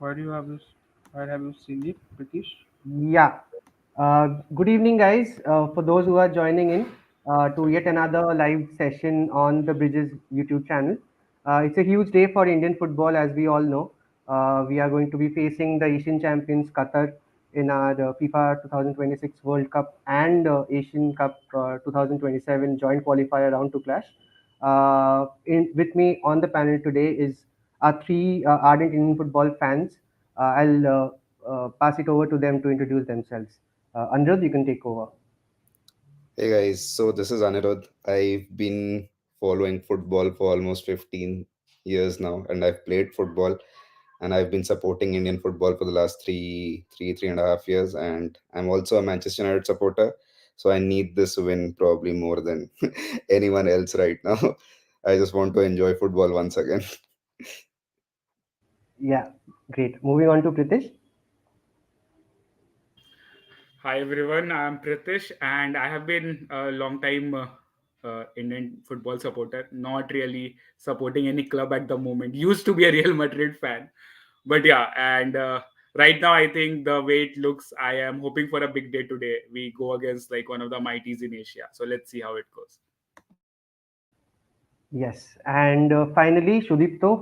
Where do you have this? Where have you seen it, Pritish? Yeah. Good evening, guys. For those who are joining in to yet another live session on the Bridges YouTube channel. It's a huge day for Indian football, as we all know. We are going to be facing the Asian Champions Qatar in our FIFA 2026 World Cup and Asian Cup 2027 joint qualifier round to clash. With me on the panel today is our three ardent Indian football fans. I'll pass it over to them to introduce themselves. Anirudh, you can take over. Hey guys, so this is Anirudh. I've been following football for almost 15 years now, and I've played football and I've been supporting Indian football for the last 3.5 years. And I'm also a Manchester United supporter, so I need this win probably more than anyone else right now. I just want to enjoy football once again. Yeah, great. Moving on to Pritish. Hi everyone, I'm Pritish, and I have been a long time Indian football supporter. Not really supporting any club at the moment. Used to be a Real Madrid fan, but yeah, and right now I think the way it looks, I am hoping for a big day today. We go against like one of the mighties in Asia, so let's see how it goes. Yes, and finally Shudipto,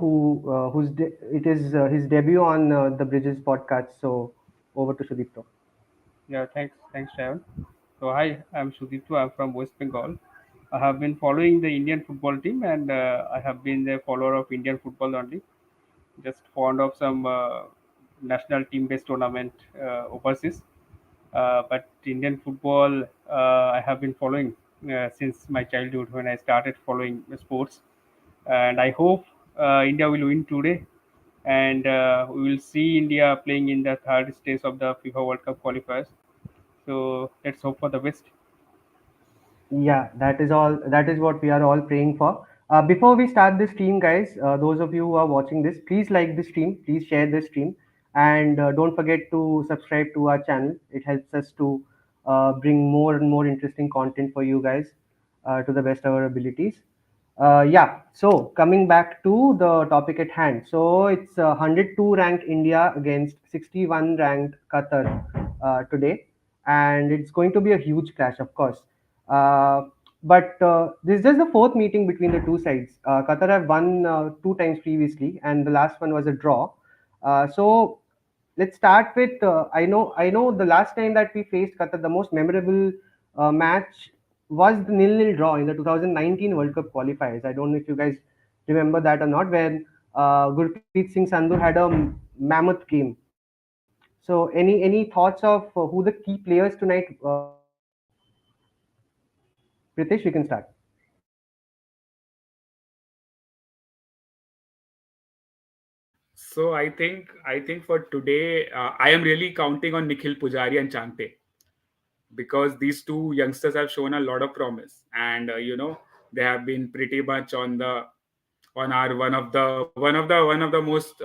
it is his debut on the Bridges podcast. So over to Shudipto. Yeah, thanks, Sharon. So hi, I'm Sudipto. I'm from West Bengal. I have been following the Indian football team, and I have been a follower of Indian football only. Just fond of some national team-based tournament overseas. But Indian football, I have been following since my childhood when I started following sports, and I hope India will win today, and we will see India playing in the third stage of the FIFA World Cup qualifiers. So let's hope for the best. Yeah, that is all. That is what we are all praying for. Before we start this stream, guys, those of you who are watching this, please like the stream, please share this stream, and don't forget to subscribe to our channel. It helps us to bring more and more interesting content for you guys to the best of our abilities. Yeah, so coming back to the topic at hand. So it's 102 ranked India against 61 ranked Qatar today, and it's going to be a huge clash, of course. But this is just the fourth meeting between the two sides. Qatar have won two times previously, and the last one was a draw. So let's start with I know the last time that we faced Qatar, the most memorable match was the nil-nil draw in the 2019 World Cup qualifiers. I don't know if you guys remember that or not, when Gurpreet Singh Sandhu had a mammoth game. So any thoughts of who the key players tonight were? Pritesh, you can start. So I think for today, I am really counting on Nikhil Pujari and Chante, because these two youngsters have shown a lot of promise, and they have been pretty much on our one of the most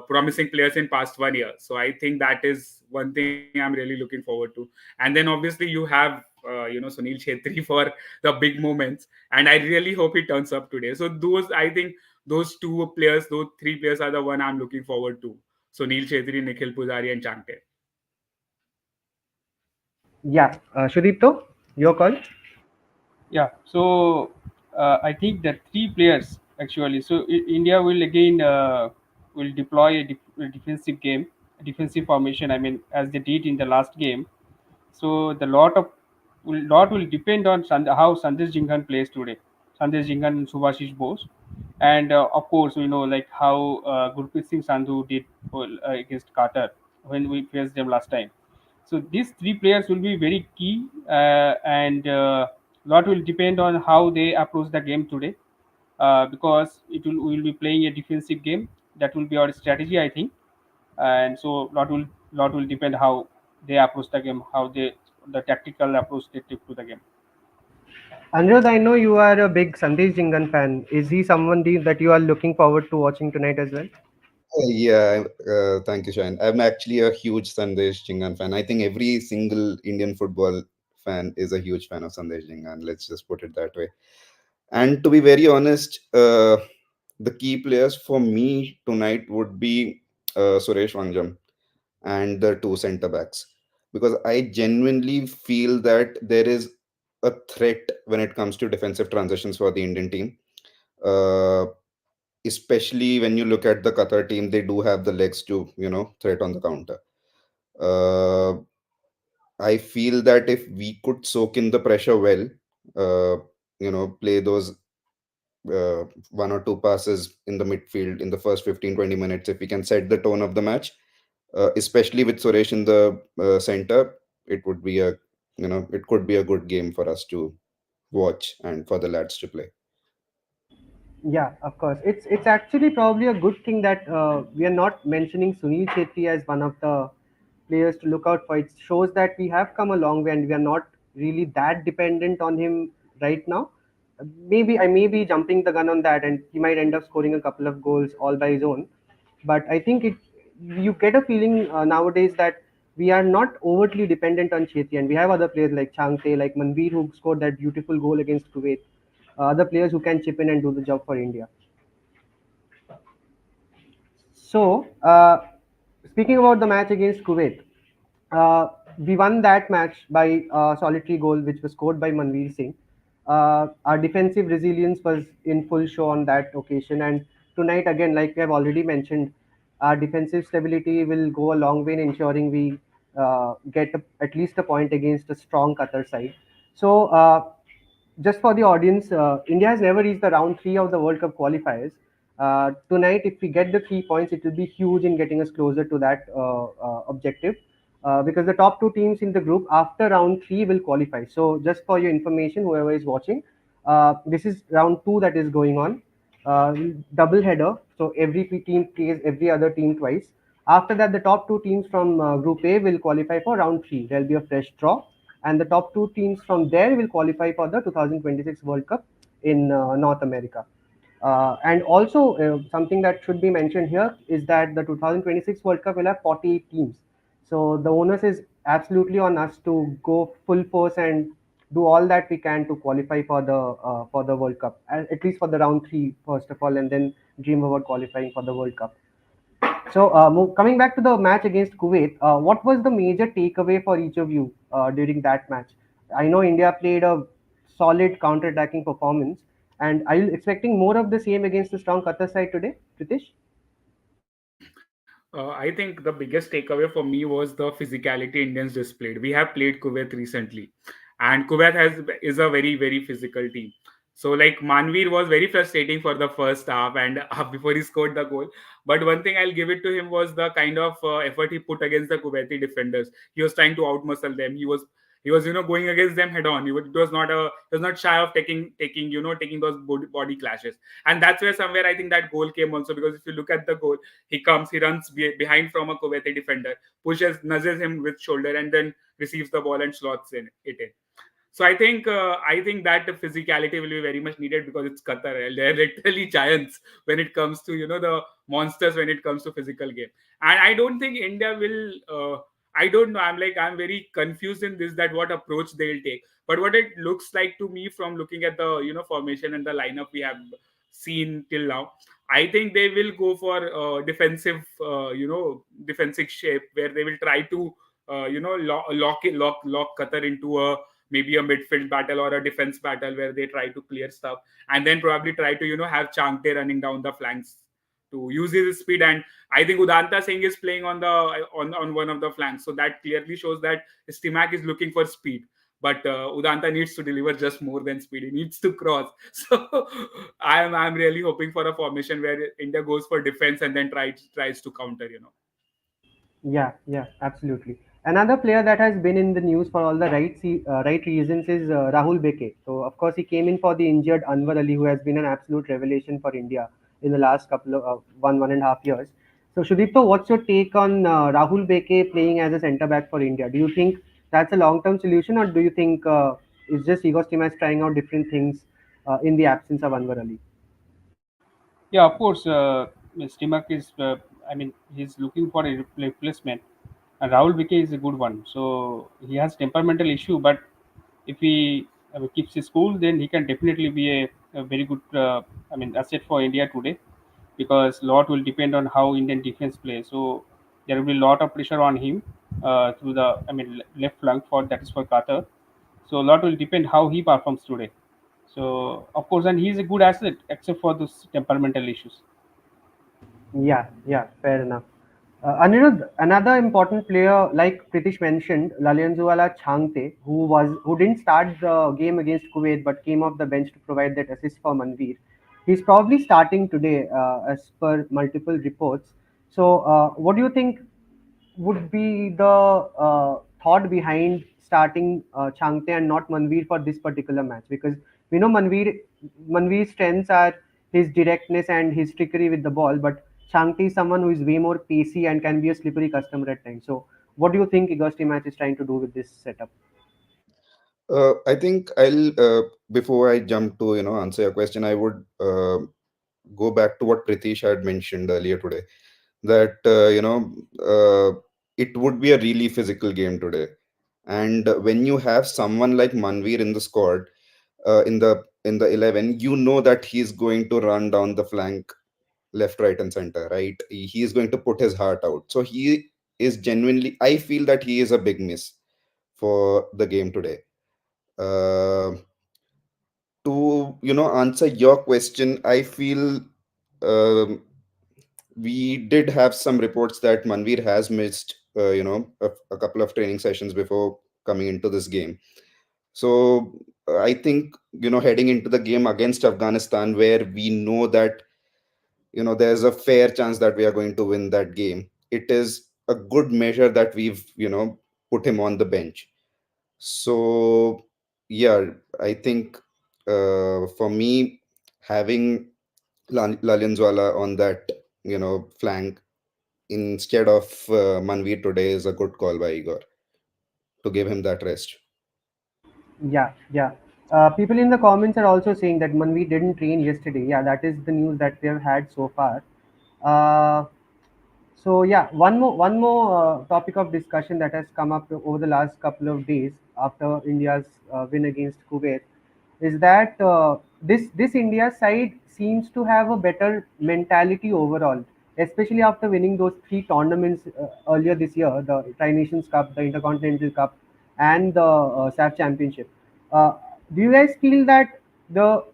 promising players in past 1 year. So I think that is one thing I'm really looking forward to. And then obviously you have Sunil Chhetri for the big moments, and I really hope he turns up today. So those, I think, those two players, those three players are the one I'm looking forward to: Sunil Chhetri, Nikhil Pujari, and Chante. Yeah, Shudipto, your call. Yeah. So I think that three players actually. So India will again will deploy a defensive game, a defensive formation. I mean, as they did in the last game. So the lot will depend on how Sandesh Jinghan plays today. Sandesh Jinghan and Subhashish Bose, and of course we know like how Gurpreet Singh Sandhu did against Qatar when we faced them last time. So these three players will be very key, and lot will depend on how they approach the game today, because we will be playing a defensive game. That will be our strategy, I think, and so lot will depend how they approach the game, how they the tactical approach they take to the game. Anirudh, I know you are a big Sandesh Jingan fan. Is he someone that you are looking forward to watching tonight as well? Yeah, thank you, Shine. I'm actually a huge Sandesh Chingan fan. I think every single Indian football fan is a huge fan of Sandesh Chingan. Let's just put it that way. And to be very honest, the key players for me tonight would be Suresh Vanjam, and the two center backs, because I genuinely feel that there is a threat when it comes to defensive transitions for the Indian team. Uh, Especially when you look at the Qatar team, they do have the legs to, threat on the counter. Uh, I feel that if we could soak in the pressure well, play those one or two passes in the midfield in the first 15-20 minutes, if we can set the tone of the match, especially with Suresh in the center, it would be it could be a good game for us to watch and for the lads to play. Yeah, of course. It's actually probably a good thing that we are not mentioning Sunil Chhetri as one of the players to look out for. It shows that we have come a long way and we are not really that dependent on him right now. Maybe I may be jumping the gun on that, and he might end up scoring a couple of goals all by his own. But I think it you get a feeling nowadays that we are not overtly dependent on Chhetri, and we have other players like Changte, like Manveer, who scored that beautiful goal against Kuwait. Other players who can chip in and do the job for India. So, speaking about the match against Kuwait, we won that match by a solitary goal, which was scored by Manveer Singh. Our defensive resilience was in full show on that occasion, and tonight, again, like we have already mentioned, our defensive stability will go a long way in ensuring we get at least a point against a strong Qatar side. So, just for the audience, India has never reached the round three of the World Cup qualifiers. Tonight, if we get the 3 points, it will be huge in getting us closer to that objective. Because the top two teams in the group after round three will qualify. So, just for your information, whoever is watching, this is round two that is going on. Uh, Double header. So, every team plays every other team twice. After that, the top two teams from Group A will qualify for round three. There will be a fresh draw, and the top two teams from there will qualify for the 2026 World Cup in North America. And also, something that should be mentioned here is that the 2026 World Cup will have 48 teams. So the onus is absolutely on us to go full force and do all that we can to qualify for the World Cup, at least for the round three first of all, and then dream about qualifying for the World Cup. So, coming back to the match against Kuwait, what was the major takeaway for each of you during that match? I know India played a solid counter-attacking performance, and are you expecting more of the same against the strong Qatar side today, Pritish? I think the biggest takeaway for me was the physicality Indians displayed. We have played Kuwait recently, and Kuwait is a very physical team. So like Manveer was very frustrating for the first half and before he scored the goal. But one thing I'll give it to him was the kind of effort he put against the Kuwaiti defenders. He was trying to outmuscle them. He was going against them head on. He was not shy of taking those body clashes. And that's where somewhere I think that goal came also, because if you look at the goal, he runs behind from a Kuwaiti defender, nudges him with shoulder, and then receives the ball and slots it in. So I think that the physicality will be very much needed, because it's Qatar. And they're literally giants when it comes to the monsters when it comes to physical game. And I don't think India will. I don't know. I'm very confused in this, that what approach they'll take. But what it looks like to me from looking at the formation and the lineup we have seen till now, I think they will go for defensive shape, where they will try to lock Qatar into a maybe a midfield battle or a defense battle, where they try to clear stuff, and then probably try to have Changte running down the flanks to use his speed. And I think Udanta Singh is playing on one of the flanks, so that clearly shows that Stimac is looking for speed. But Udanta needs to deliver just more than speed. He needs to cross. So I'm really hoping for a formation where India goes for defense and then tries to counter. Yeah, yeah, absolutely. Another player that has been in the news for all the right reasons is Rahul Beke. So, of course, he came in for the injured Anwar Ali, who has been an absolute revelation for India in the last couple of 1.5 years. So, Shudipto, what's your take on Rahul Beke playing as a centre back for India? Do you think that's a long-term solution, or do you think it's just Igor Stimac trying out different things in the absence of Anwar Ali? Yeah, of course. Stimac is. I mean, he's looking for a replacement, and Rahul Vicky is a good one. So he has temperamental issue, but if he keeps his cool, then he can definitely be a very good. I mean, asset for India today. because lot will depend on how Indian defense plays. So there will be a lot of pressure on him through the left flank for that is for Qatar. So a lot will depend how he performs today. So of course, and he is a good asset except for those temperamental issues. Yeah, yeah, fair enough. Anirudh, another important player, like Pritish mentioned, Lallianzuala Changte, who didn't start the game against Kuwait but came off the bench to provide that assist for Manveer. He's probably starting today, as per multiple reports. So, what do you think would be the thought behind starting Changte and not Manveer for this particular match? Because we know Manveer's strengths are his directness and his trickery with the ball, but Changte is someone who is way more pacey and can be a slippery customer at times. So, what do you think Augusti match is trying to do with this setup? I think I'll before I jump to answer your question, I would go back to what Pritish had mentioned earlier today, that it would be a really physical game today. And when you have someone like Manveer in the squad, in the 11, you know that he's going to run down the flank, left, right, and center, right? He is going to put his heart out. So he is genuinely, I feel that he is a big miss for the game today. Uh, to answer your question, I feel um, we did have some reports that Manveer has missed a couple of training sessions before coming into this game. So I think heading into the game against Afghanistan, where we know that there's a fair chance that we are going to win that game, it is a good measure that we've put him on the bench. So yeah, I think for me, having Lalinzwala on that flank instead of Manveer today is a good call by Igor to give him that rest. Yeah, yeah. People in the comments are also saying that Manvi didn't train yesterday. Yeah, that is the news that we have had so far. Uh, So yeah, one more topic of discussion that has come up over the last couple of days after India's win against Kuwait is that this India side seems to have a better mentality overall, especially after winning those three tournaments earlier this year: the Tri Nations Cup, the Intercontinental Cup, and the SAF Championship. Uh, do you guys feel that the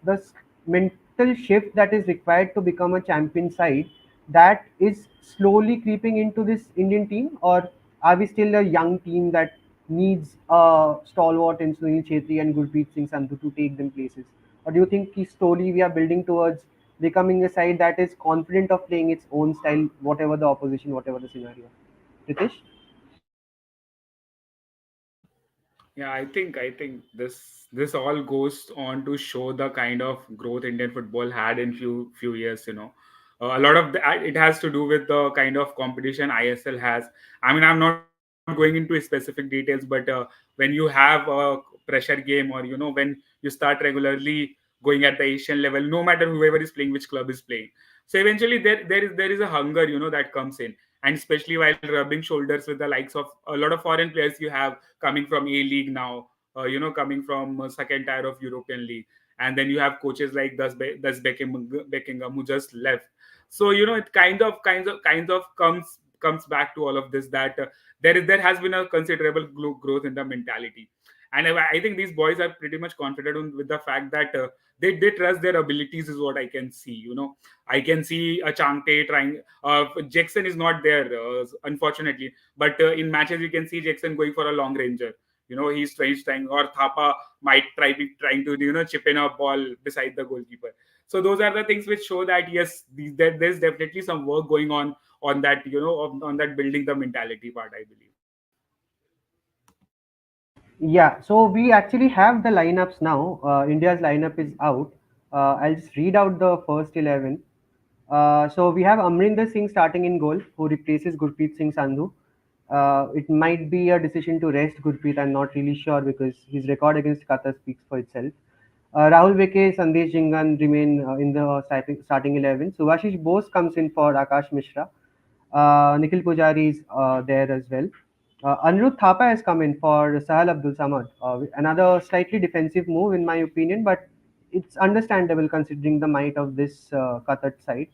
mental shift that is required to become a champion side that is slowly creeping into this Indian team, or are we still a young team that needs a stalwart in Sunil Chhetri and Gurpreet Singh Sandhu to take them places? Or do you think slowly we are building towards becoming a side that is confident of playing its own style, whatever the opposition, whatever the scenario? Ritesh? Yeah, I think this all goes on to show the kind of growth Indian football had in few years. A lot of it has to do with the kind of competition ISL has. I mean, I'm not going into specific details, but when you have a pressure game, or when you start regularly going at the Asian level, no matter whoever is playing, which club is playing, so eventually there is a hunger that comes in, and especially while rubbing shoulders with the likes of a lot of foreign players you have coming from A League now, coming from second tier of European League, and then you have coaches like Das Beckingham who just left. So it kind of comes back to all of this, that there has been a considerable growth in the mentality, and I think these boys are pretty much confident with the fact that they trust their abilities, is what I can see. I can see a Changte trying. Jackson is not there, unfortunately, but in matches you can see Jackson going for a long ranger. He's trying, or Thapa might be trying to chip in a ball beside the goalkeeper. So those are the things which show that yes, there's definitely some work going on that, on that building the mentality part, I believe. Yeah, so we actually have the lineups now. India's lineup is out. I'll just read out the first 11. So we have Amrinder Singh starting in goal, who replaces Gurpreet Singh Sandhu. It might be a decision to rest Gurpreet. I'm not really sure because his record against Qatar speaks for itself. Rahul Veke, Sandesh Jingan remain in the starting 11. Subhashish Bose comes in for Akash Mishra. Nikhil Pujari is there as well. Anirudh Thapa has come in for Sahal Abdul Samad. Another slightly defensive move, in my opinion, but it's understandable considering the might of this Qatar side.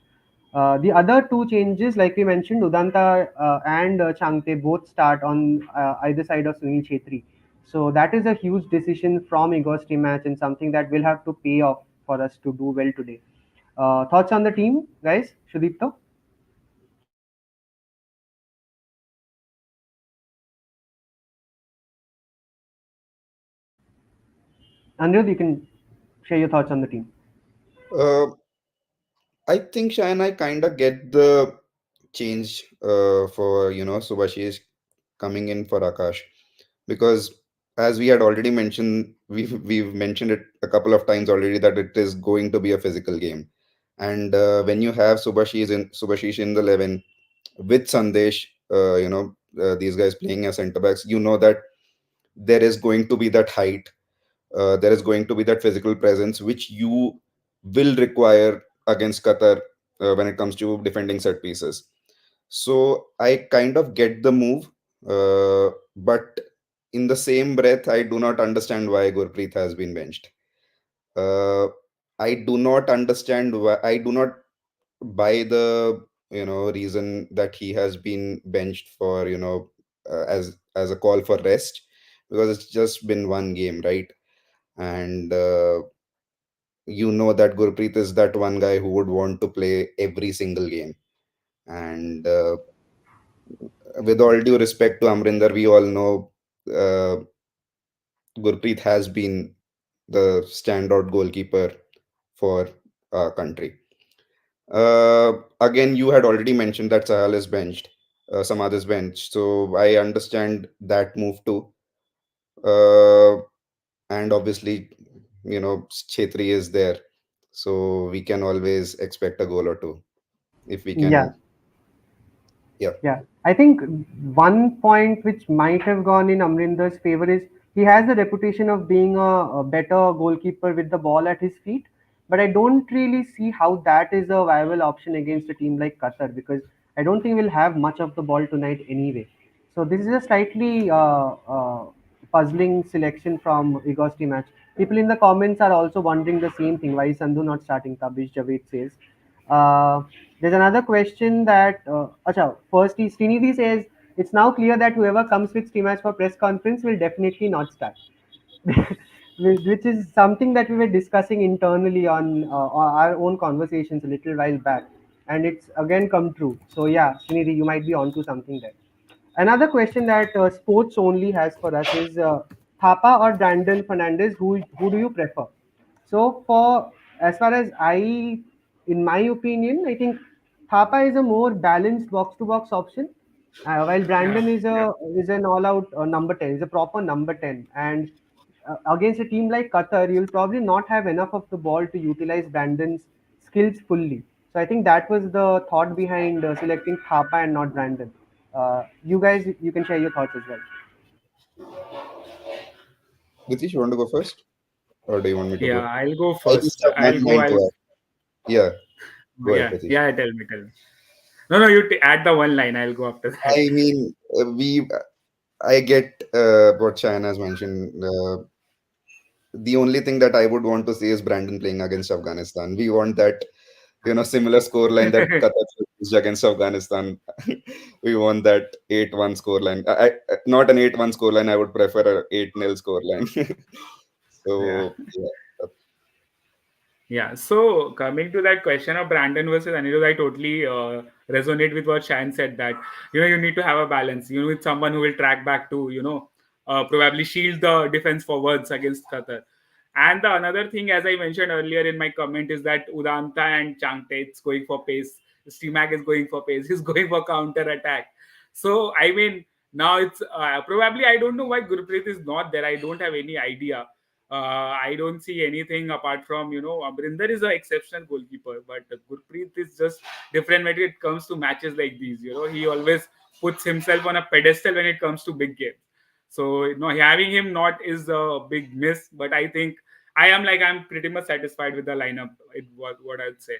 The other two changes, like we mentioned, Udanta and Changte both start on either side of Sunil Chhetri. So that is a huge decision from Igor's team match and something that will have to pay off for us to do well today. Thoughts on the team, guys? Shudipto? Anirudh, you can share your thoughts on the team. Uh, I think Shayan, I kind of get the change for Subhashish coming in for Akash, because as we had already mentioned, we've mentioned it a couple of times already that it is going to be a physical game, and when you have Subhashish in the 11 with Sandesh, these guys playing as centre backs, you know that there is going to be that height, there is going to be that physical presence which you will require against Qatar when it comes to defending set pieces. So I kind of get the move, but in the same breath, I do not understand why Gurpreet has been benched. Uh, I do not understand why. I do not buy the reason that he has been benched for as a call for rest, because it's just been one game, right? And you know that Gurpreet is that one guy who would want to play every single game. And with all due respect to Amrinder, we all know uh, Gurpreet has been the standout goalkeeper for our country. Again, you had already mentioned that Sahal is benched, some others benched. So I understand that move too. Uh, and obviously, Chetri is there. So we can always expect a goal or two if we Yeah, can. Yeah. yeah. I think one point which might have gone in Amrinder's favor is he has a reputation of being a better goalkeeper with the ball at his feet. But I don't really see how that is a viable option against a team like Qatar, because I don't think we'll have much of the ball tonight anyway. So this is a slightly puzzling selection from Igor's team match. People in the comments are also wondering the same thing. Why is Sandhu not starting? Tabish Javed says. Uh, there's another question that, first Srinidhi says, it's now clear that whoever comes with Steam for press conference will definitely not start. Which is something that we were discussing internally on our own conversations a little while back. And it's again come true. So, yeah, Srinidhi, you might be onto something there. Another question that Sports Only has for us is Thapa or Brandon Fernandez, who do you prefer? So for as far as in my opinion, I think Thapa is a more balanced box to box option, while Yeah, Brandon yeah. is an all out number 10, is a proper number 10, and against a team like Qatar, you'll probably not have enough of the ball to utilize Brandon's skills fully. So I think that was the thought behind selecting Thapa and not Brandon. You guys, you can share your thoughts as well. Nitish, you want to go first? Or do you want me to Yeah, go? I'll go I just first. have one line to I'll add. Yeah, go ahead, yeah, Nitish. yeah. Tell me, tell me. No, no. Add the one line. I'll go after that. I mean, I get what China has mentioned. The only thing that I would want to see is Brandon playing against Afghanistan. We want that, similar scoreline that Qatar used against Afghanistan. We want that 8-1 scoreline. Not an 8-1 scoreline. I would prefer a 8-0 scoreline. Yeah. So yeah, Yeah. So coming to that question of Brandon versus Anirudh, I totally resonate with what Shan said, that you need to have a balance. With someone who will track back to probably shield the defense forwards against Qatar. And the another thing, as I mentioned earlier in my comment, is that Udanta and Changte is going for pace. Stimac is going for pace. He's going for counter attack. So I mean, now it's probably, I don't know why Gurpreet is not there. I don't have any idea. I don't see anything apart from Amrinder is an exceptional goalkeeper, but Gurpreet is just different when it comes to matches like these. He always puts himself on a pedestal when it comes to big games. So having him not is a big miss, but I think I'm pretty much satisfied with the lineup. It was what I'd say,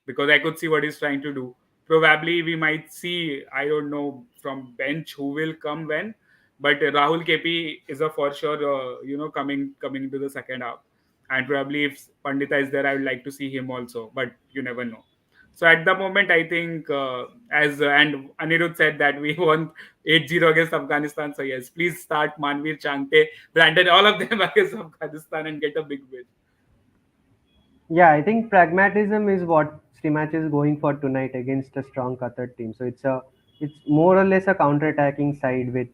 because I could see what he's trying to do. Probably we might see, I don't know from bench who will come when, but Rahul KP is a for sure, coming into the second half, and probably if Pandita is there, I would like to see him also. But you never know. So at the moment, I think, as and Anirudh said that we won 8-0 against Afghanistan. So yes, please start Manveer, Changte, Brandon, all of them against Afghanistan and get a big win. Yeah, I think pragmatism is what Stimac is going for tonight against a strong Qatar team. So it's more or less a counter-attacking side which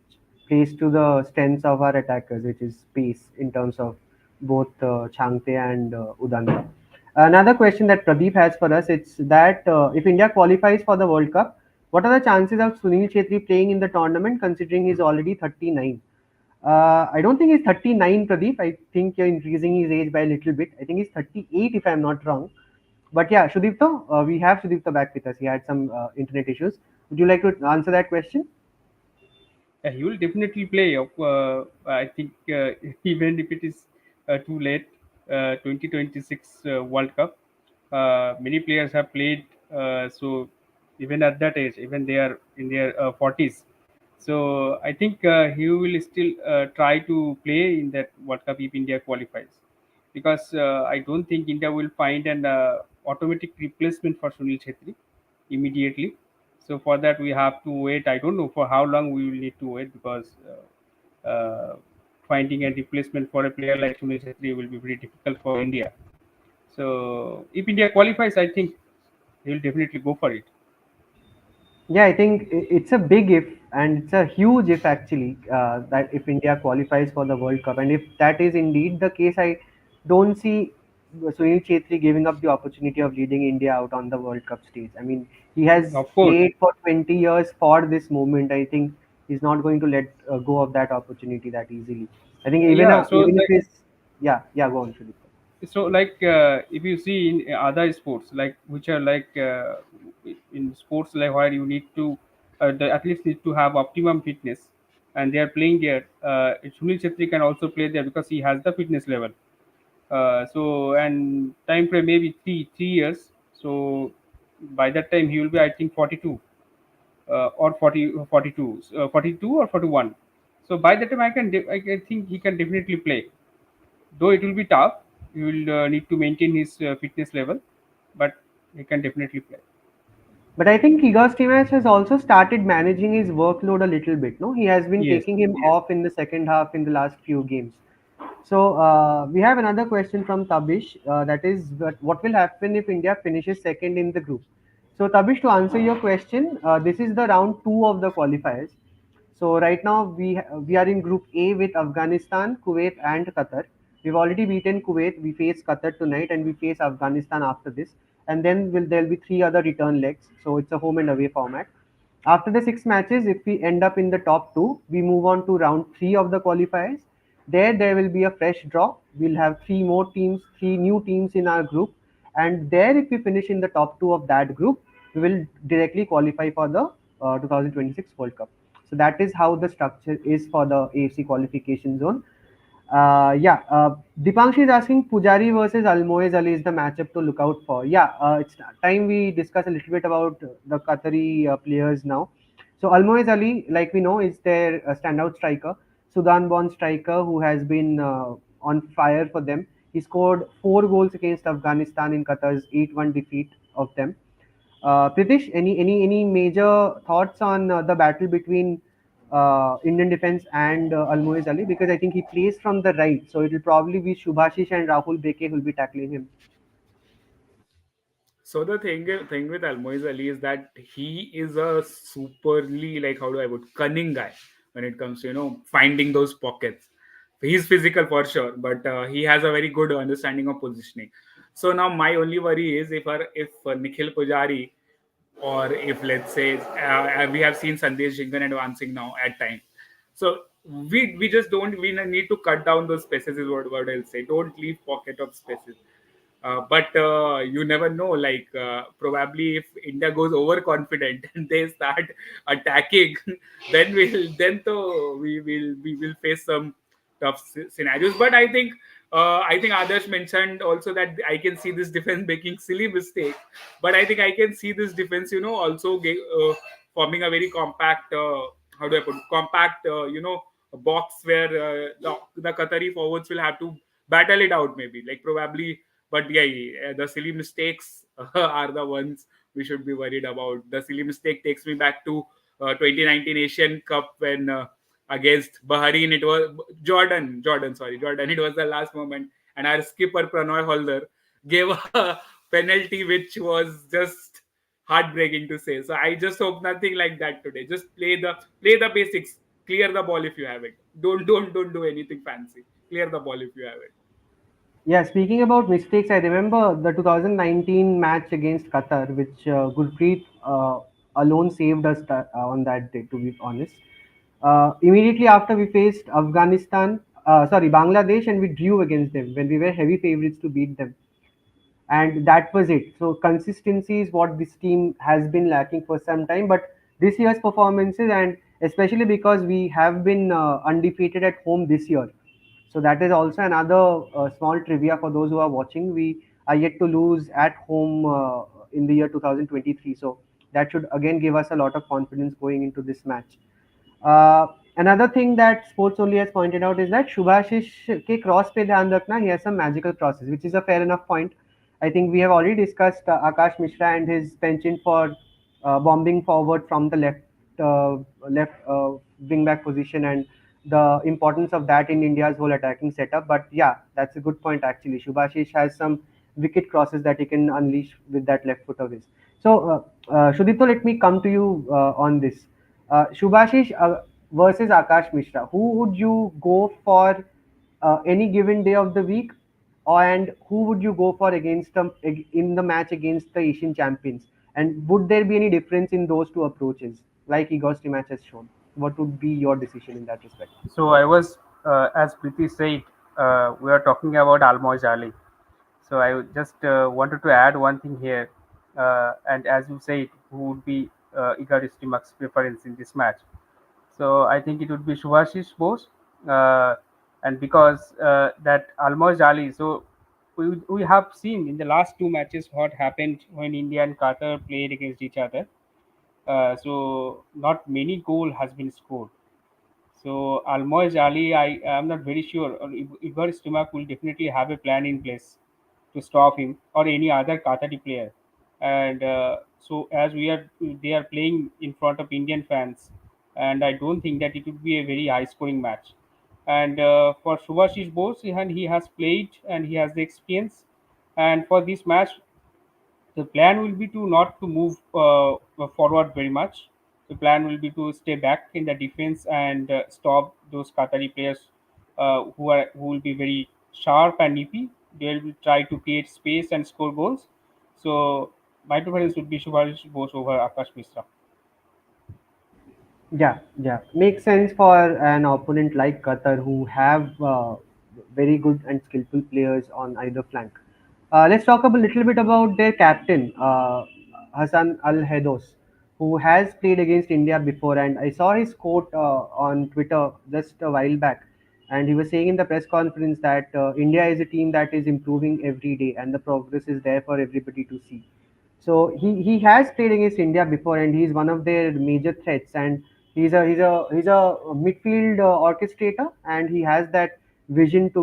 plays to the strengths of our attackers, which is pace in terms of both Changte and Udanta. Another question that Pradeep has for us, it's that if India qualifies for the World Cup, what are the chances of Sunil Chhetri playing in the tournament considering he's already 39? I don't think he's 39, Pradeep. I think you're increasing his age by a little bit. I think he's 38, if I'm not wrong. But yeah, Shudipto, we have Shudipto back with us. He had some internet issues. Would you like to answer that question? Yeah, he will definitely play. I think even if it is too late, 2026 World Cup, many players have played. So even at that age, even they are in their 40s. So I think he will still try to play in that World Cup if India qualifies, because I don't think India will find an automatic replacement for Sunil Chhetri immediately. So for that we have to wait. I don't know for how long we will need to wait, because finding a replacement for a player like Sunil Chhetri will be very difficult for India. So if India qualifies, I think he will definitely go for it. Yeah, I think it's a big if, and it's a huge if actually, that if India qualifies for the World Cup, and if that is indeed the case, I don't see Sunil Chhetri giving up the opportunity of leading India out on the World Cup stage. I mean, he has Of course. played for 20 years for this moment. I think he's not going to let go of that opportunity that easily. I think Yeah. So even if like he's yeah, go on, Shudip. if you see in other sports, like which are like in sports like where you need to at least need to have optimum fitness, and they are playing there. Sunil Chetri can also play there because he has the fitness level. So and time frame maybe 3 years. So by that time he will be, I think, 42 or 40, 42, 42 or 41. So by that time I can think he can definitely play, though it will be tough. He will need to maintain his fitness level, but he can definitely play. But I think Igor Stimac has also started managing his workload a little bit. No, he has been Yes, taking him yes. off in the second half in the last few games. So we have another question from Tabish. That is, what will happen if India finishes second in the group? So Tabish, to answer your question, this is the round two of the qualifiers. So right now we are in Group A with Afghanistan, Kuwait, and Qatar. We've already beaten Kuwait. We face Qatar tonight, and we face Afghanistan after this. And then there'll be three other return legs. So it's a home and away format. After the six matches, if we end up in the top two, we move on to round three of the qualifiers. There will be a fresh draw. We'll have three more teams, three new teams in our group, and there, if we finish in the top two of that group, we will directly qualify for the 2026 World Cup. So that is how the structure is for the AFC qualification zone. Dipankshi is asking Pujari versus Almoez Ali is the matchup to look out for. Yeah, it's time we discuss a little bit about the Qatari players now. So Almoez Ali, like we know, is their standout striker, Sudan-born striker who has been on fire for them. He scored 4 goals against Afghanistan in Qatar's 8-1 defeat of them. Pritish, any major thoughts on the battle between Indian defense and Almoez Ali? Because I think he plays from the right, so it will probably be Shubhashish and Rahul Beke who will be tackling him. So the thing with Almoiz Ali is that he is a superly, like, how do I put, cunning guy when it comes to finding those pockets. He's physical for sure, but he has a very good understanding of positioning. So now my only worry is if Nikhil Pujari, or if, let's say, we have seen Sandesh Jhingan advancing now at times. So we just don't we need to cut down those spaces is what I'll say. Don't leave pocket of spaces. But you never know. Like, probably if India goes overconfident and they start attacking, then we will face some tough scenarios. But I think Adarsh mentioned also that I can see this defense making silly mistakes. But I think I can see this defense, also forming a very compact. How do I put compact? A box where the Qatari forwards will have to battle it out, maybe, like, probably. But yeah, the silly mistakes are the ones we should be worried about. The silly mistake takes me back to 2019 Asian Cup when against Bahrain, it was Jordan. It was the last moment, and our skipper Pranoy Holder gave a penalty which was just heartbreaking to say. So I just hope nothing like that today. Just play the basics. Clear the ball if you have it. Don't do anything fancy. Clear the ball if you have it. Yeah, speaking about mistakes, I remember the 2019 match against Qatar, which Gurpreet alone saved us on that day, to be honest. Immediately after we faced Bangladesh, and we drew against them when we were heavy favorites to beat them. And that was it. So consistency is what this team has been lacking for some time. But this year's performances, and especially because we have been undefeated at home this year, so that is also another small trivia for those who are watching. We are yet to lose at home in the year 2023. So that should again give us a lot of confidence going into this match. Uh, Another thing that Sports Only has pointed out is that Shubhashish के cross पे ध्यान रखना, he has some magical crosses, which is a fair enough point. I think we have already discussed Akash Mishra and his penchant for bombing forward from the left wing back position, and the importance of that in India's whole attacking setup. But yeah, that's a good point actually. Shubhashish has some wicked crosses that he can unleash with that left foot of his. So, Shudito, let me come to you on this. Shubhashish versus Akash Mishra. Who would you go for any given day of the week, and who would you go for against them in the match against the Asian champions? And would there be any difference in those two approaches, like Igor's match has shown? What would be your decision in that respect? So I was, as Priti said, we are talking about Almoz Ali. So I just wanted to add one thing here, and as you said, who would be Igor Stimak's preference in this match? So I think it would be Shubhashish Bose, uh, and because that Almoz Ali. So we have seen in the last two matches what happened when India and Qatar played against each other. So not many goal has been scored. So Almoez Ali, I am not very sure. Or Igor Stimac will definitely have a plan in place to stop him or any other Qatari player. And so as they are playing in front of Indian fans, and I don't think that it would be a very high scoring match. And for Subhashish Bose, and he has played and he has the experience. And for this match, the plan will be to not to move forward very much. The plan will be to stay back in the defense and stop those Qatari players who will be very sharp and nippy. They will try to create space and score goals. So my preference would be Subhash Bose over Akash Mishra. Yeah, yeah, makes sense for an opponent like Qatar who have very good and skillful players on either flank. Let's talk a little bit about their captain, Hassan Al Hedos, who has played against India before, and I saw his quote on Twitter just a while back, and he was saying in the press conference that India is a team that is improving every day, and the progress is there for everybody to see. So he has played against India before, and he's one of their major threats. And he's a midfield orchestrator, and he has that vision to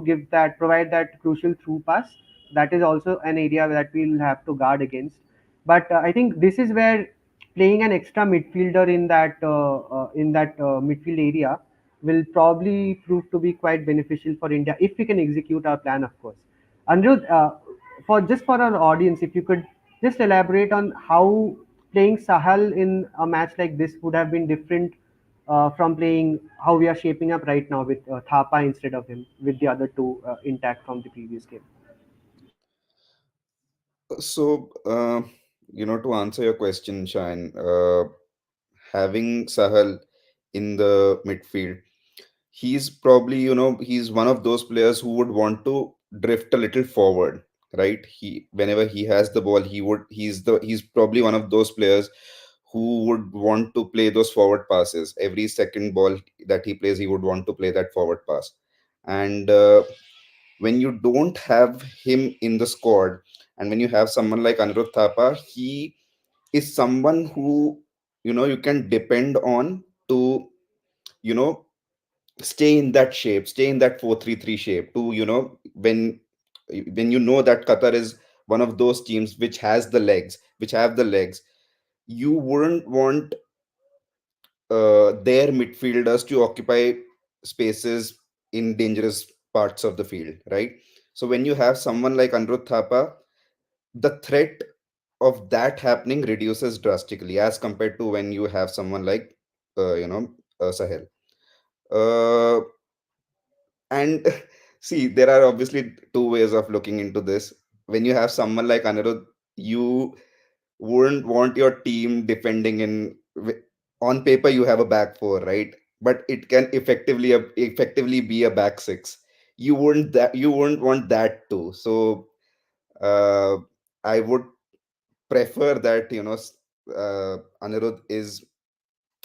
provide that crucial through pass. That is also an area that we'll have to guard against. But I think this is where playing an extra midfielder in that midfield area will probably prove to be quite beneficial for India if we can execute our plan, of course. Anirudh, for our audience, if you could just elaborate on how playing Sahal in a match like this would have been different from playing how we are shaping up right now with Thapa instead of him, with the other two intact from the previous game. So, to answer your question, Shine, having Sahal in the midfield, he's probably, he's one of those players who would want to drift a little forward, right? Whenever he has the ball, he's probably one of those players who would want to play those forward passes. Every second ball that he plays, he would want to play that forward pass. And when you don't have him in the squad, and when you have someone like Anirudh Thapa, he is someone who, you can depend on to, you know stay in that shape, stay in that 4-3-3 shape, to, when you know that Qatar is one of those teams which have the legs, you wouldn't want their midfielders to occupy spaces in dangerous parts of the field, right? So when you have someone like Anirudh Thapa, the threat of that happening reduces drastically as compared to when you have someone like you know Sahel. Uh, and see, there are obviously two ways of looking into this. When you have someone like Anirudh, you wouldn't want your team defending on paper you have a back four, right? But it can effectively be a back six. You wouldn't want that too. So uh, I would prefer that Anirudh is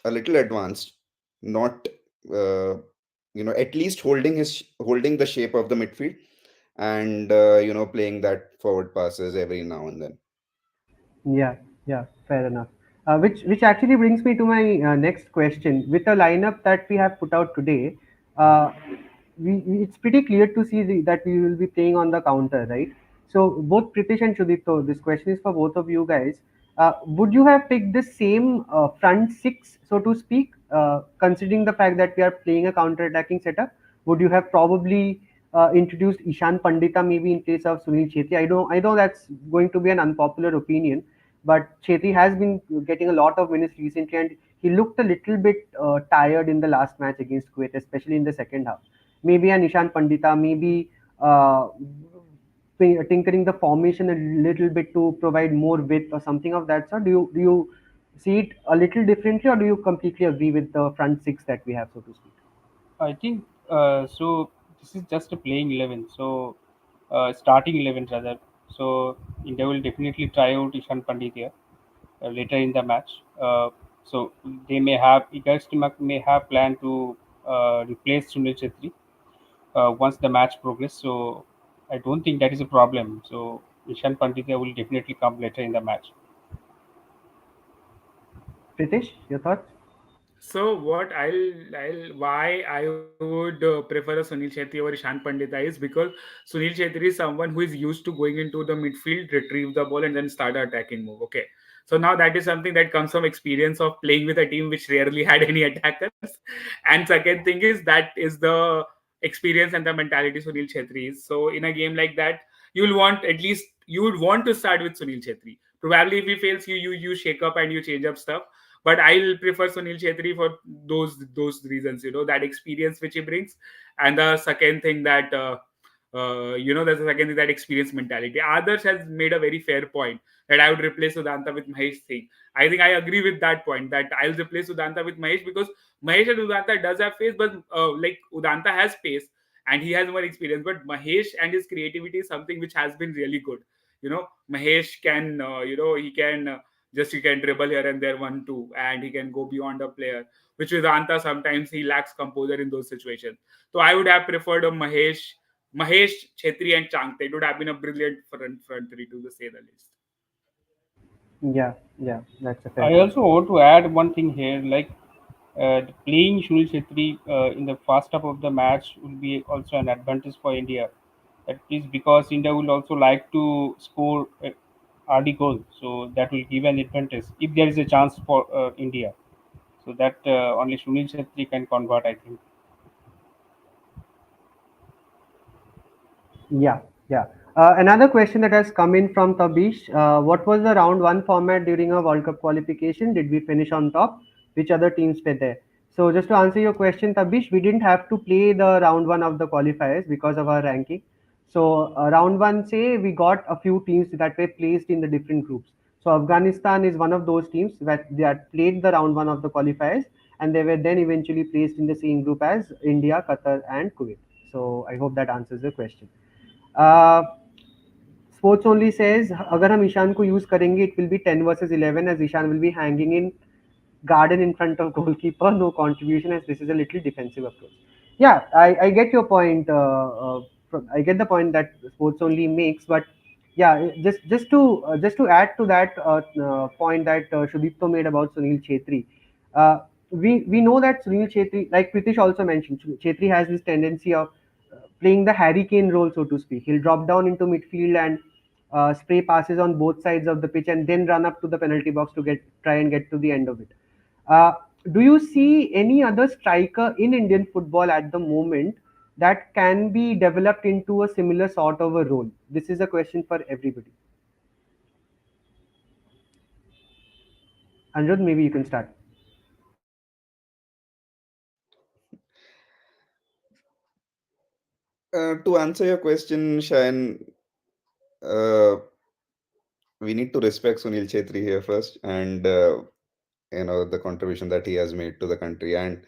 a little advanced, not at least holding the shape of the midfield, and playing that forward passes every now and then. Yeah, yeah, fair enough. Which actually brings me to my next question. With the lineup that we have put out today, uh, it's pretty clear to see that we will be playing on the counter, right? So both Pritish and Shudipto, this question is for both of you guys. Would you have picked the same front six, so to speak, considering the fact that we are playing a counter-attacking setup? Would you have probably introduced Ishan Pandita maybe in place of Sunil Chhetri? I know that's going to be an unpopular opinion, but Chetri has been getting a lot of minutes recently, and he looked a little bit tired in the last match against Kuwait, especially in the second half. Maybe an Ishan Pandita, maybe uh, tinkering the formation a little bit to provide more width or something of that sort. Do you see it a little differently, or do you completely agree with the front six that we have, so to speak? I think so. This is just a playing 11. So starting 11 rather. So India will definitely try out Ishan Pandit here later in the match. So they may have Igor Stimac may have planned to replace Sunil Chhetri once the match progresses. So I don't think that is a problem. So Ishan Pandit will definitely come later in the match. Pritesh, your thoughts? So what I'll why I would prefer a Sunil Chhetri over Ishan Pandita is because Sunil Chhetri is someone who is used to going into the midfield, retrieve the ball, and then start an attacking move. Okay, so now that is something that comes from experience of playing with a team which rarely had any attackers. And second thing is that is the experience and the mentality Sunil Chhetri is. So in a game like that, you'll want at least you would want to start with Sunil Chhetri. Probably if he fails, you shake up and you change up stuff, but I'll prefer Sunil Chhetri for those reasons. That experience which he brings, and the second thing that there's the second thing, that experience mentality. Others has made a very fair point that I would replace Udanta with Mahesh Singh. I think I agree with that point that I'll replace Udanta with Mahesh because Mahesh and Udanta does have pace, but like Udanta has pace and he has more experience, but Mahesh and his creativity is something which has been really good. Mahesh can he can just he can dribble here and there, 1-2, and he can go beyond a player. Which with Anta sometimes he lacks composure in those situations. So I would have preferred a Mahesh, Chetri, and Changte. It would have been a brilliant front three to say the least. Yeah, yeah, that's a fair I point. also want to add one thing here, like playing Sunil Chhetri in the first half of the match will be also an advantage for India. That is because India will also like to score early goal, so that will give an advantage if there is a chance for India. So that only Sunil Chhetri can convert, I think. Yeah, yeah. Another question that has come in from Tabish. What was the round one format during a World Cup qualification? Did we finish on top? Which other teams were there? So, just to answer your question, Tabish, we didn't have to play the round one of the qualifiers because of our ranking. So, round one, say, we got a few teams that were placed in the different groups. So, Afghanistan is one of those teams that played the round one of the qualifiers, and they were then eventually placed in the same group as India, Qatar, and Kuwait. So, I hope that answers the question. Sports only says अगर हम ईशान को use करेंगे it will be 10 versus 11 as Ishan will be hanging in garden in front of goalkeeper, no contribution as this is a little defensive approach. Yeah, I get your point. I get the point that sports only makes, but yeah, just to add to that point that Shudipto made about Sunil Chhetri. Uh, we know that Sunil Chhetri, like Pritish also mentioned, Chhetri has this tendency of playing the Harry Kane role, so to speak. He'll drop down into midfield and spray passes on both sides of the pitch, and then run up to the penalty box to try and get to the end of it. Uh, do you see any other striker in Indian football at the moment that can be developed into a similar sort of a role? This is a question for everybody. Anirudh, maybe you can start. To answer your question, Shayan, uh, we need to respect Sunil Chhetri here first, and the contribution that he has made to the country. And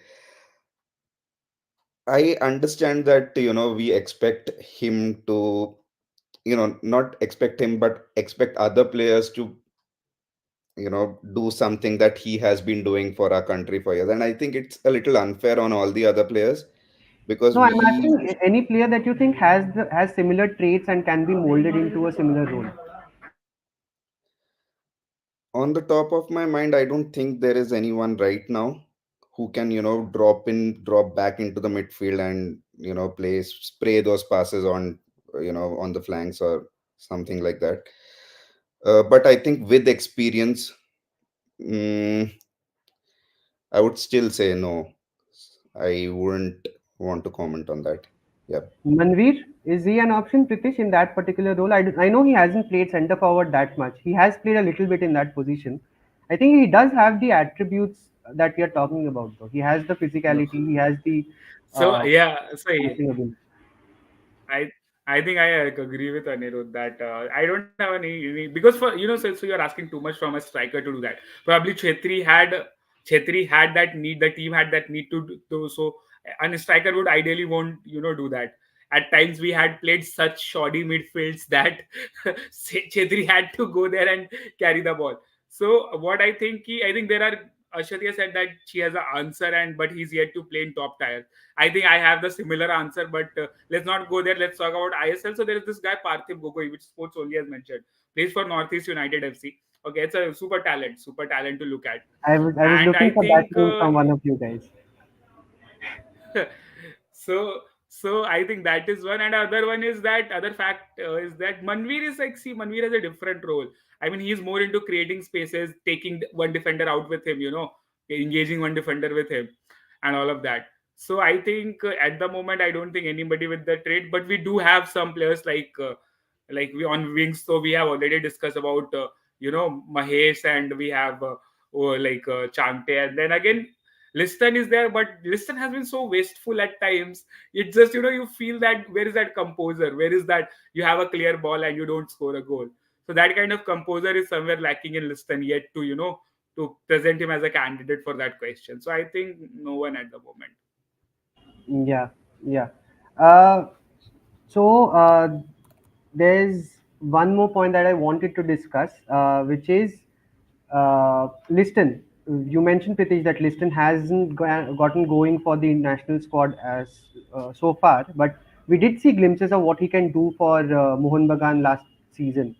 I understand that we expect him to not expect him, but expect other players to do something that he has been doing for our country for years. And I think it's a little unfair on all the other players because No, I'm we, asking any player that you think has similar traits and can be molded into a similar role. on the top of my mind, I don't think there is anyone right now who can drop back into the midfield and play spray those passes on on the flanks or something like that. But I think with experience, mm, I would still say no. I wouldn't want to comment on that. Yeah. Manveer, is he an option, Pritish, in that particular role? I know he hasn't played centre forward that much. He has played a little bit in that position. I think he does have the attributes that we are talking about, though. He has the No. physicality, he has the So uh, yeah, so passing ability. I I think I agree with Anirudh that I don't have any because for so you're asking too much from a striker to do that. Probably Chetri had that need. The team had that need to do so, and a striker would ideally won't do that. At times we had played such shoddy midfields that Chetri had to go there and carry the ball. So what I think there are. Ashatiya said that she has an answer, but he's yet to play in top tier. I think I have the similar answer, but let's not go there. Let's talk about ISL. So there is this guy Parthiv Gogoi, which Sports Only has mentioned, plays for Northeast United FC. Okay, it's a super talent to look at, I was and looking I for that think name from one of you guys. so I think that is one, and other one is that other fact is that Manveer is like, see, Manveer has a different role. I mean, he's more into creating spaces, taking one defender out with him, engaging one defender with him, and all of that. So I think at the moment I don't think anybody with the trait, but we do have some players like we on wings. So we have already discussed about Mahesh, and we have Chante, and then again Liston is there, but Liston has been so wasteful at times. It's just you feel that where is that composer? Where is that you have a clear ball and you don't score a goal? So that kind of composer is somewhere lacking in Liston yet to to present him as a candidate for that question. So I think no one at the moment. Yeah, yeah. Uh, so there's one more point that I wanted to discuss, which is Liston. You mentioned, Pritish, that Liston hasn't gotten going for the national squad as so far, but we did see glimpses of what he can do for Mohun Bagan last season.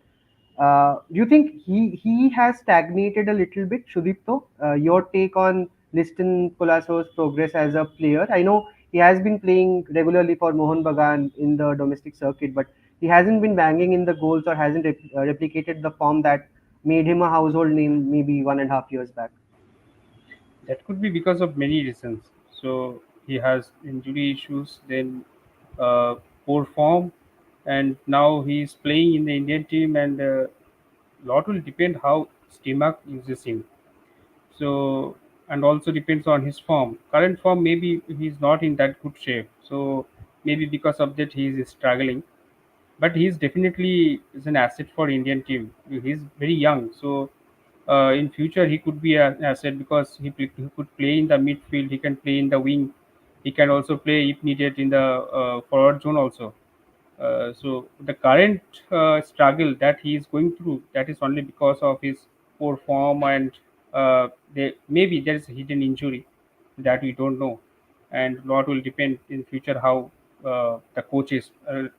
Do you think he has stagnated a little bit, Shudipto? Your take on Liston Colaso's progress as a player? I know he has been playing regularly for Mohun Bagan in the domestic circuit, but he hasn't been banging in the goals or hasn't replicated the form that made him a household name maybe 1.5 years back. That could be because of many reasons. So he has injury issues, then uh, poor form, and now he's playing in the Indian team, and lot will depend how Stimac uses him. So, and also depends on his form. Current form, maybe he's not in that good shape. So maybe because of that he is struggling. But he's definitely is an asset for Indian team. He's very young, so in future he could be an asset because he could play in the midfield. He can play in the wing. He can also play if needed in the forward zone also. So the current struggle that he is going through, that is only because of his poor form, and maybe there is a hidden injury that we don't know, and lot will depend in future how the coach is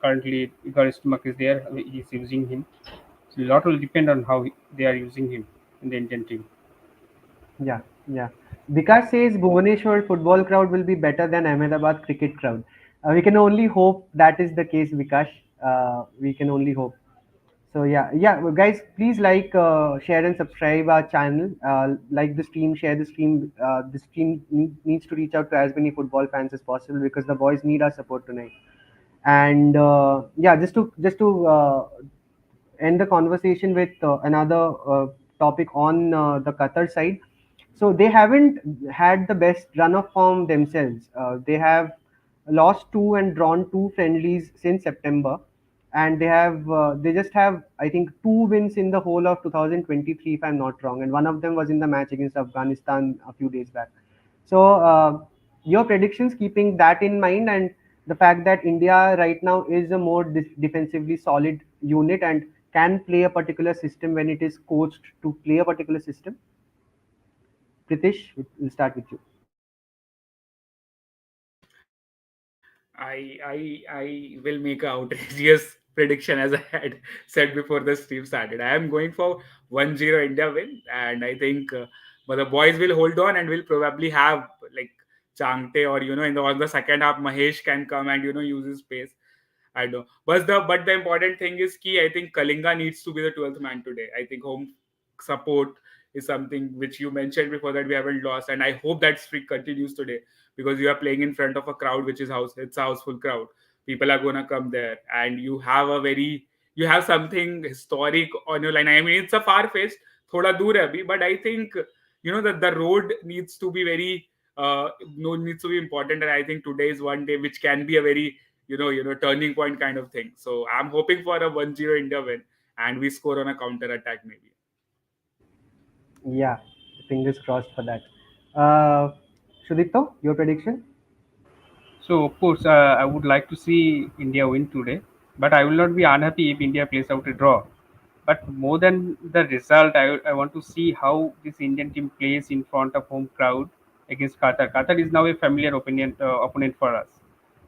currently. Igor Stimac is there, he is using him. So a lot will depend on how they are using him in the Indian team. Yeah, yeah. Vikas says Bhubaneswar football crowd will be better than Ahmedabad cricket crowd. We can only hope that is the case, Vikas. We can only hope. So yeah, well, guys, please like, share, and subscribe our channel. Like the stream, share the stream. The stream needs to reach out to as many football fans as possible because the boys need our support tonight. And yeah, just to end the conversation with another topic on the Qatar side. So they haven't had the best run of form themselves. They have lost two and drawn two friendlies since September, and they just have, I think, two wins in the whole of 2023, if I'm not wrong, and one of them was in the match against Afghanistan a few days back. So your predictions, keeping that in mind, and the fact that India right now is a more defensively solid unit and can play a particular system when it is coached to play a particular system. Pritish, we'll start with you. I will make an outrageous prediction as I had said before the stream started. I am going for 1-0 India win, and I think but the boys will hold on and will probably have like Changte, or in the second half Mahesh can come and use his pace. I know. But the important thing is key. I think Kalinga needs to be the 12th man today. I think home support is something which you mentioned before that we haven't lost, and I hope that streak continues today because you are playing in front of a crowd which is it's a houseful crowd. People are gonna come there, and you have something historic on your line. I mean, it's a far fetched, thoda dur hai abhi, but I think that the road needs to be very no needs to be important, and I think today is one day which can be a very turning point kind of thing. So I'm hoping for a 1-0 India win, and we score on a counter attack maybe. Yeah, fingers crossed for that. Uh, Shudito, your prediction? So of course, I would like to see India win today, but I will not be unhappy if India plays out a draw. But more than the result, I want to see how this Indian team plays in front of home crowd against Qatar. Qatar is now a familiar opponent for us.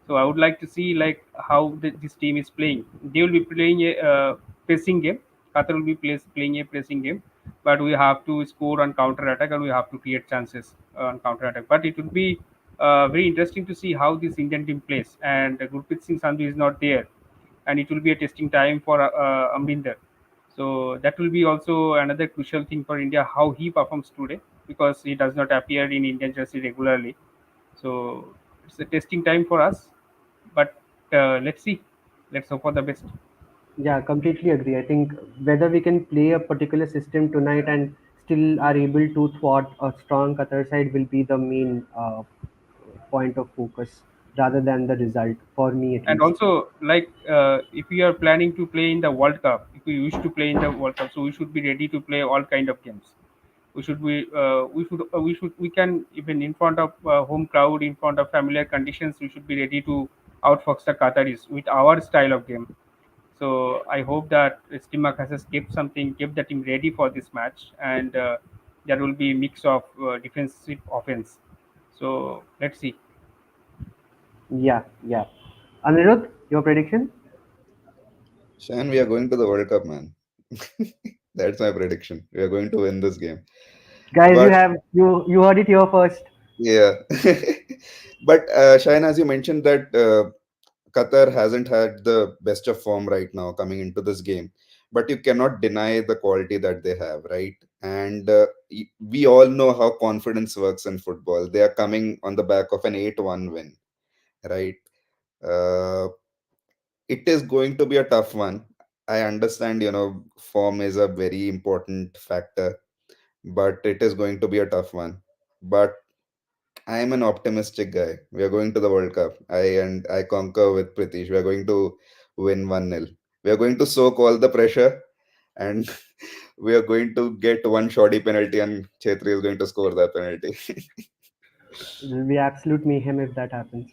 So I would like to see like how this team is playing. They will be playing a pressing game. Qatar will be playing a pressing game, but we have to score on counter attack and we have to create chances on counter attack. But it would be very interesting to see how this Indian team plays. And Gurpreet Singh Sandhu is not there, and it will be a testing time for Amrinder. So that will be also another crucial thing for India how he performs today because he does not appear in Indian jersey regularly. So it's a testing time for us, but let's see. Let's hope for the best. Yeah, completely agree. I think whether we can play a particular system tonight and still are able to thwart a strong Qatar side will be the main point of focus rather than the result, for me at And least. also, like if we are planning to play in the World Cup, if we wish to play in the World Cup, so we should be ready to play all kind of games. We can even in front of home crowd, in front of familiar conditions, we should be ready to outfox the Qataris with our style of game. So I hope that Stimac has kept the team ready for this match, and there will be a mix of defensive offense. So let's see. Yeah, yeah. Anirudh, your prediction? Shan, we are going to the World Cup, man. That's my prediction. We are going to win this game. Guys, But you heard it here first. yeah, but Shayan, as you mentioned that Qatar hasn't had the best of form right now coming into this game, but you cannot deny the quality that they have, right? And we all know how confidence works in football. They are coming on the back of an 8-1 win, right? Uh, it is going to be a tough one. I understand, form is a very important factor, but it is going to be a tough one. But I'm an optimistic guy. We are going to the World Cup. I concur with Pritish. We are going to win 1-0. We are going to soak all the pressure, and we are going to get one shoddy penalty, and Chhetri is going to score that penalty. It will be absolute mayhem if that happens.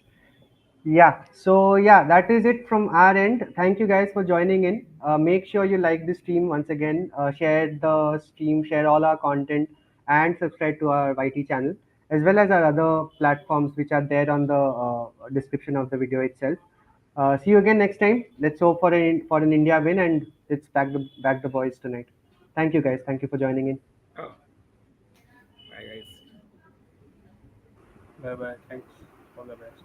Yeah, so yeah, that is it from our end. Thank you guys for joining in. Make sure you like the stream once again, share the stream, share all our content, and subscribe to our YT channel as well as our other platforms which are there on the description of the video itself. See you again next time. Let's hope for an India win and let's back the boys tonight. Thank you guys. Thank you for joining in. Oh, bye guys. Bye bye. Thanks. All the best.